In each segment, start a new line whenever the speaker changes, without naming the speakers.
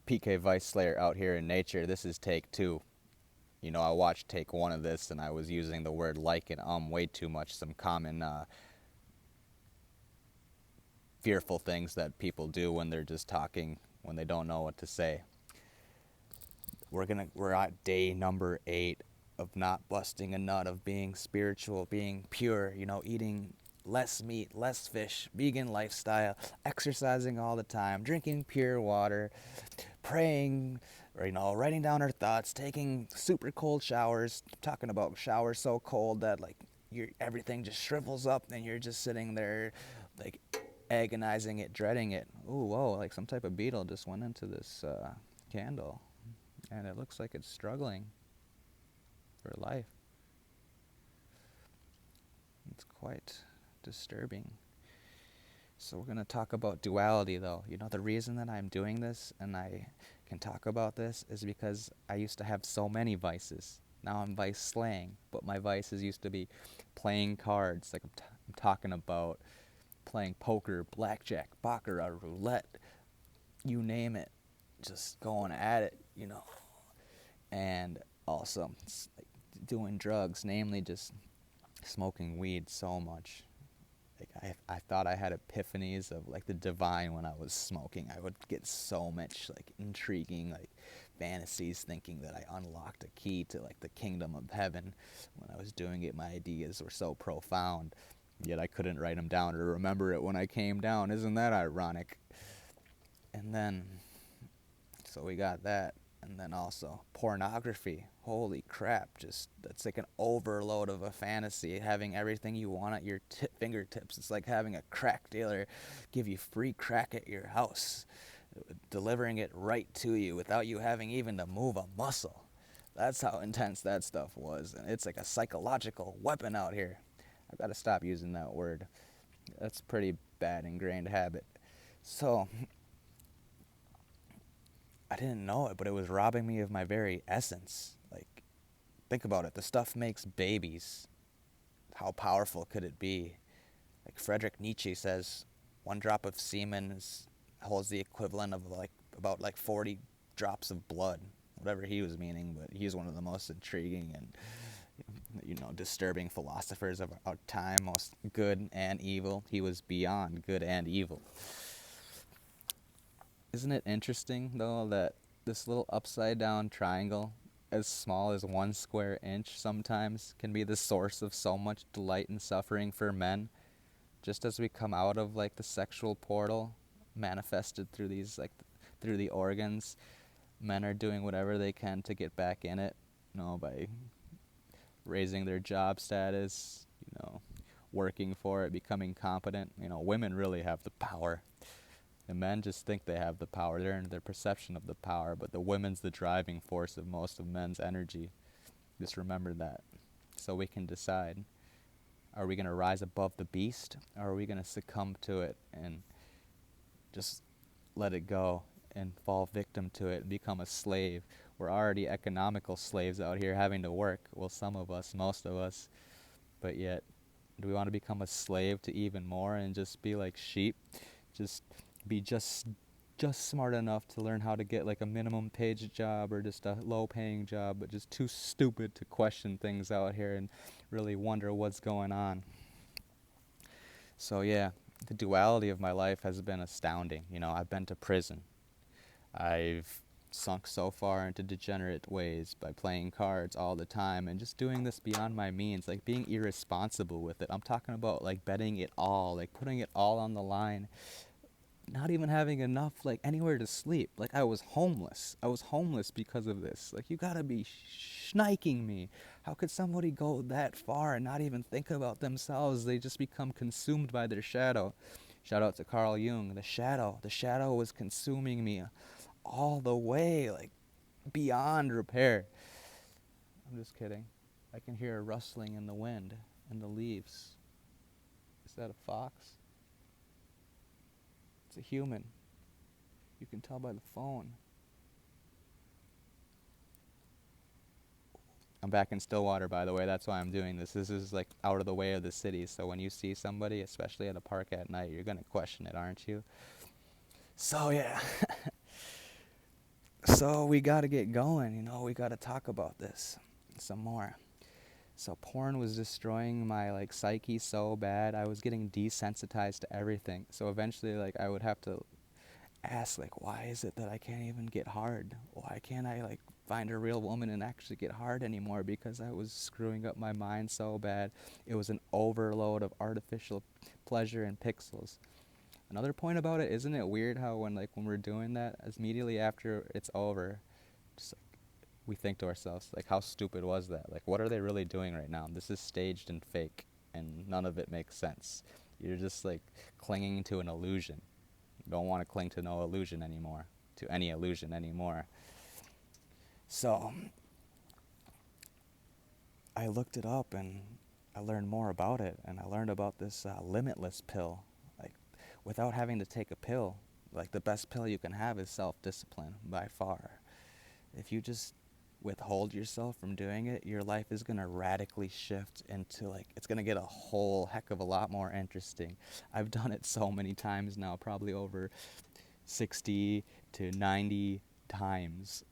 PK Vice Slayer out here in nature. This is take 2. You know, I watched take 1 of this and I was using the word like and way too much. Some common fearful things that people do when they're just talking, when they don't know what to say. We're at day number 8 of not busting a nut, of being spiritual, being pure, you know, eating less meat, less fish, vegan lifestyle, exercising all the time, drinking pure water, praying, or, you know, writing down our thoughts, taking super cold showers, talking about showers so cold that, like, everything just shrivels up and you're just sitting there, like, agonizing it, dreading it. Ooh, whoa, like some type of beetle just went into this candle, and it looks like it's struggling for life. It's quite disturbing. So we're going to talk about duality, though. You know, the reason that I'm doing this and I can talk about this is because I used to have so many vices. Now I'm vice slaying, but my vices used to be playing cards. Like I'm talking about playing poker, blackjack, baccarat, roulette, you name it, just going at it, you know. And also like doing drugs, namely just smoking weed so much. Like I thought I had epiphanies of like the divine when I was smoking. I would get so much like intriguing like fantasies, thinking that I unlocked a key to like the kingdom of heaven. When I was doing it, my ideas were so profound, yet I couldn't write them down or remember it when I came down. Isn't that ironic? And then, so we got that. And then also pornography. Holy crap, just that's like an overload of a fantasy, having everything you want at your fingertips. It's like having a crack dealer give you free crack at your house, delivering it right to you without you having even to move a muscle. That's how intense that stuff was. And it's like a psychological weapon out here. I've got to stop using that word. That's a pretty bad ingrained habit. So I didn't know it, but it was robbing me of my very essence. Like, think about it. The stuff makes babies. How powerful could it be? Like Friedrich Nietzsche says, 1 drop of semen holds the equivalent of like about like 40 drops of blood. Whatever he was meaning, but he's one of the most intriguing and, you know, disturbing philosophers of our time. Most good and evil. He was beyond good and evil. Isn't it interesting, though, that this little upside-down triangle, as small as 1 square inch sometimes, can be the source of so much delight and suffering for men? Just as we come out of, like, the sexual portal, manifested through these, like, through the organs, men are doing whatever they can to get back in it, you know, by raising their job status, you know, working for it, becoming competent. You know, women really have the power. The men just think they have the power. They're in their perception of the power, but the women's the driving force of most of men's energy. Just remember that. So we can decide, are we going to rise above the beast, or are we going to succumb to it and just let it go and fall victim to it and become a slave? We're already economical slaves out here having to work. Well, some of us, most of us. But yet, do we want to become a slave to even more and just be like sheep? Just be just smart enough to learn how to get like a minimum page job or just a low paying job, but just too stupid to question things out here and really wonder what's going on. So yeah, the duality of my life has been astounding. You know, I've been to prison. I've sunk so far into degenerate ways by playing cards all the time and just doing this beyond my means, like being irresponsible with it. I'm talking about like betting it all, like putting it all on the line, not even having enough like anywhere to sleep. Like I was homeless because of this. Like, you gotta be schniking me. How could somebody go that far and not even think about themselves? They just become consumed by their shadow. Shout out to Carl Jung. The shadow was consuming me all the way, like beyond repair. I'm just kidding. I can hear a rustling in the wind and the leaves. Is that a fox? It's a human. You can tell by the phone. I'm back in Stillwater, by the way. That's why I'm doing this. This is like out of the way of the city. So when you see somebody, especially at a park at night, you're going to question it, aren't you? So yeah. So we got to get going, we got to talk about this some more. So porn was destroying my like psyche so bad. I was getting desensitized to everything. So eventually like I would have to ask like, why is it that I can't even get hard? Why can't I like find a real woman and actually get hard anymore? Because I was screwing up my mind so bad. It was an overload of artificial pleasure and pixels. Another point about it, isn't it weird how when we're doing that, immediately after it's over, just like we think to ourselves, like, how stupid was that? Like, what are they really doing right now? This is staged and fake, and none of it makes sense. You're just like clinging to an illusion. You don't want to cling to no illusion anymore, to any illusion anymore. So I looked it up and I learned more about it, and I learned about this limitless pill. Like, without having to take a pill, like the best pill you can have is self-discipline by far. If you just withhold yourself from doing it, your life is going to radically shift into like, it's going to get a whole heck of a lot more interesting. I've done it so many times now, probably over 60 to 90 times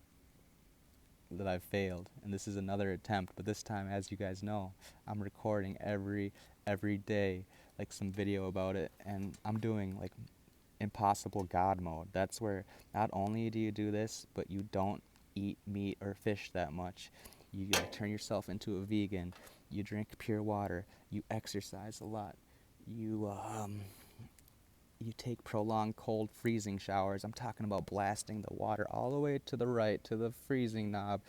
that I've failed, and this is another attempt, but this time, as you guys know, I'm recording every day like some video about it, and I'm doing like impossible God mode. That's where not only do you do this, but you don't eat meat or fish that much. You turn yourself into a vegan. You drink pure water. You exercise a lot. You take prolonged cold freezing showers. I'm talking about blasting the water all the way to the right to the freezing knob.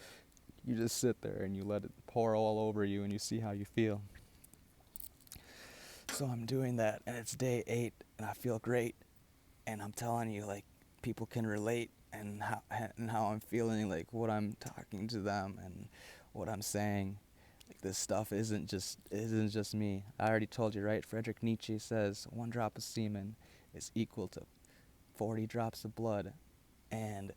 You just sit there and you let it pour all over you and you see how you feel. So I'm doing that, and it's day 8 and I feel great. And I'm telling you, like, people can relate, and how I'm feeling, like what I'm talking to them and what I'm saying. Like, this stuff isn't just me. I already told you, right? Friedrich Nietzsche says 1 drop of semen is equal to 40 drops of blood, and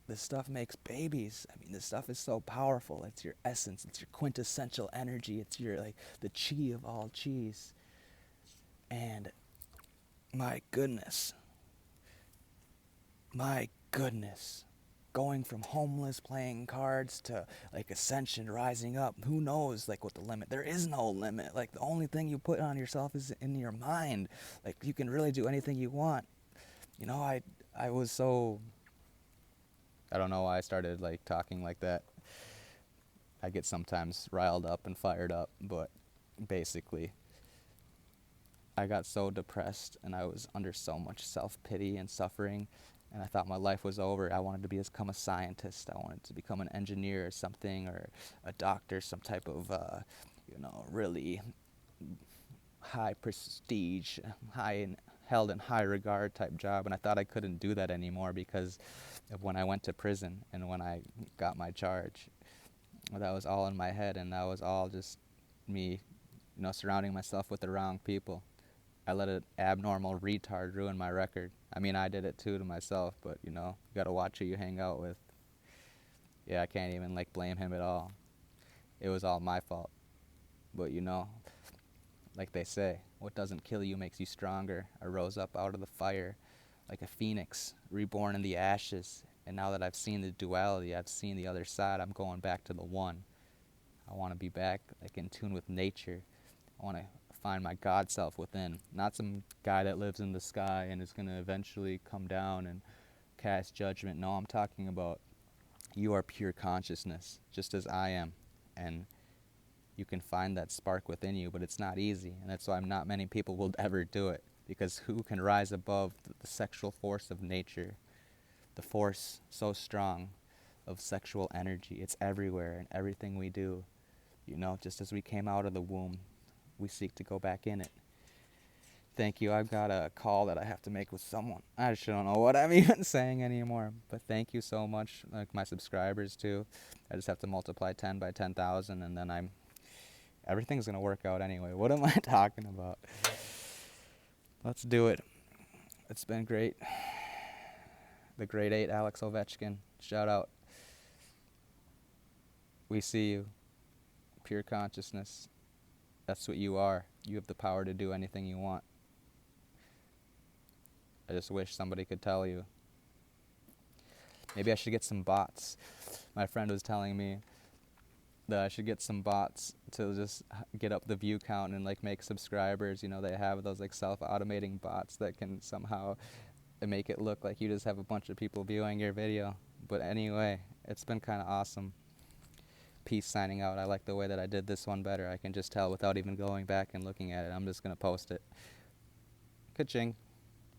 this stuff makes babies. I mean, this stuff is so powerful. It's your essence. It's your quintessential energy. It's your like the chi of all chis. And my goodness, going from homeless playing cards to like ascension, rising up, who knows like what the limit. There is no limit. Like, the only thing you put on yourself is in your mind. Like, you can really do anything you want. I was so, I don't know why I started like talking like that. I get sometimes riled up and fired up, but basically I got so depressed and I was under so much self-pity and suffering, and I thought my life was over. I wanted to become a scientist. I wanted to become an engineer or something, or a doctor, some type of, really high prestige, held in high regard type job. And I thought I couldn't do that anymore because of when I went to prison and when I got my charge. That was all in my head, and that was all just me, surrounding myself with the wrong people. I let an abnormal retard ruin my record. I mean, I did it too to myself, but you gotta watch who you hang out with. Yeah, I can't even like blame him at all. It was all my fault. But like they say, what doesn't kill you makes you stronger. I rose up out of the fire like a phoenix, reborn in the ashes. And now that I've seen the duality, I've seen the other side, I'm going back to the one. I want to be back like in tune with nature. I want to find my God self within, not some guy that lives in the sky and is going to eventually come down and cast judgment. No, I'm talking about you are pure consciousness, just as I am, and you can find that spark within you, but it's not easy, and that's why not many people will ever do it, because who can rise above the sexual force of nature, the force so strong of sexual energy? It's everywhere in everything we do. Just as we came out of the womb, we seek to go back in it. Thank you. I've got a call that I have to make with someone. I just don't know what I'm even saying anymore. But thank you so much. Like, my subscribers too. I just have to multiply 10 by 10,000, and then everything's gonna work out anyway. What am I talking about? Let's do it. It's been great. The grade 8 Alex Ovechkin. Shout out. We see you. Pure consciousness. That's what you are. You have the power to do anything you want. I just wish somebody could tell you. Maybe I should get some bots. My friend was telling me that I should get some bots to just get up the view count and like make subscribers. You know, they have those like self-automating bots that can somehow make it look like you just have a bunch of people viewing your video. But anyway, it's been kind of awesome. Peace, signing out. I like the way that I did this one better. I can just tell without even going back and looking at it. I'm just going to post it. Ka-ching.